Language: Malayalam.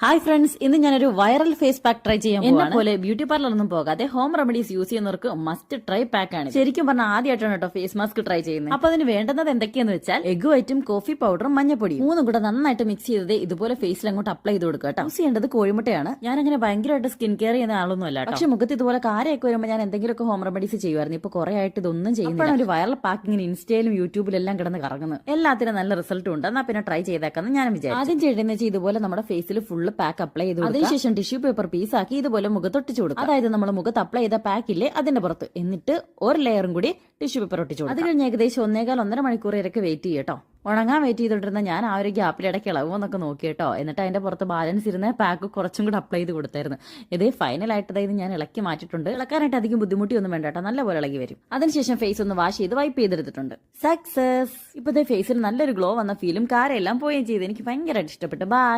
ഹായ് ഫ്രണ്ട്സ്, ഇന്ന് ഞാനൊരു വൈറൽ ഫേസ് പാക്ക് ട്രൈ ചെയ്യാൻ പോകുന്നു. എന്നെ പോലെ ബ്യൂട്ടി പാർലറൊന്നും പോകാതെ ഹോം റെമഡീസ് യൂസ് ചെയ്യുന്നവർക്ക് മസ്റ്റ് ട്രൈ പാക്ക് ആണ്. ശരിക്കും പറഞ്ഞാൽ ആദ്യമായിട്ടാണ് കേട്ടോ ഫേസ് മാസ്ക് ട്രൈ ചെയ്യുന്നത്. അപ്പൊ അതിന് വേണ്ടുന്നത് എന്തൊക്കെയാന്ന് വെച്ചാൽ എഗ് വൈറ്റും കോഫി പൗഡറും മഞ്ഞപ്പൊടിയും മൂന്നും കൂടെ നന്നായിട്ട് മിക്സ് ചെയ്തത് ഇതുപോലെ ഫേസിൽ അങ്ങോട്ട് അപ്ലൈ ചെയ്ത് കൊടുക്കുക കേട്ടോ. യൂസ് ചെയ്യേണ്ടത് കോഴിമുട്ടയാണ്. ഞാൻ അങ്ങനെ ഭയങ്കരമായിട്ട് സ്കിൻ കെയർ ചെയ്യുന്ന ആളൊന്നും അല്ല, പക്ഷെ മുഖത്ത് ഇതുപോലെ കാരയൊക്കെ വരുമ്പോൾ ഞാൻ എന്തെങ്കിലുമൊക്കെ ഹോം റെമഡീസ് ചെയ്യുമായിരുന്നു. ഇപ്പൊ കുറെ ആയിട്ട് ഇതൊന്നും ചെയ്യുന്നില്ല. ഒരു വൈറൽ പാക്കിങ്ങിന് ഇൻസ്റ്റയിലും യൂട്യൂബിലും എല്ലാം കിടന്ന് കറങ്ങുന്നു. എല്ലാത്തിനും നല്ല റിസൾട്ടും ഉണ്ട്. എന്നാ പിന്നെ ട്രൈ ചെയ്തേക്കാന്ന് ഞാൻ വിചാരിച്ചു. ആദ്യം ചെയ്യേണ്ടതെന്ന് വെച്ചാൽ ഇതുപോലെ നമ്മുടെ ഫേസിൽ ഫുള്ള് പാക്ക് അപ്ലൈ ചെയ്ത് അതിനുശേഷം ടിഷ്യൂ പേപ്പർ പീസാക്കി ഇതുപോലെ മുഖത്തൊട്ടിച്ചു കൊടുക്കും. അതായത് നമ്മൾ മുഖത്ത് അപ്ലൈ ചെയ്ത പാക്കില്ലേ അതിന്റെ പുറത്ത്, എന്നിട്ട് ഒരു ലെയറും കൂടി ടിഷ്യൂ പേപ്പർ ഒട്ടിച്ചു കൊടുക്കും. അത് കഴിഞ്ഞ് ഏകദേശം 1.5-1.5 മണിക്കൂർ വരെയൊക്കെ വെയിറ്റ് ചെയ്യട്ടോ. ഉണങ്ങാൻ വെയിറ്റ് ചെയ്തിട്ടിരുന്ന ഞാൻ ആ ഒരു ഗ്യാപ്പിൽ ഇടയ്ക്ക് ഇളവുമെന്നൊക്കെ നോക്കിയിട്ടോ. എന്നിട്ട് അതിന്റെ പുറത്ത് ബാലൻസ് ഇരുന്ന പാക്ക് കുറച്ചും കൂടി അപ്ലൈ ചെയ്ത് കൊടുത്തായിരുന്നു. ഇത് ഫൈനലായിട്ട് ഇത് ഞാൻ ഇളക്കി മാറ്റിയിട്ടുണ്ട്. ഇളക്കാനായിട്ട് അധികം ബുദ്ധിമുട്ടിയൊന്നും വേണ്ട കേട്ടോ, നല്ലപോലെ ഇളകി വരും. അതിനുശേഷം ഫേസ് ഒന്ന് വാഷ് ചെയ്ത് വൈപ്പ് ചെയ്തെടുത്തിട്ടുണ്ട്. സക്സസ്. ഇപ്പോഴത്തെ ഫേസിൽ നല്ലൊരു ഗ്ലോ വന്ന ഫീലും കാരെല്ലാം പോവുകയും ചെയ്ത് എനിക്ക് ഭയങ്കരമായിട്ട് ഇഷ്ടപ്പെട്ടു. ബൈ.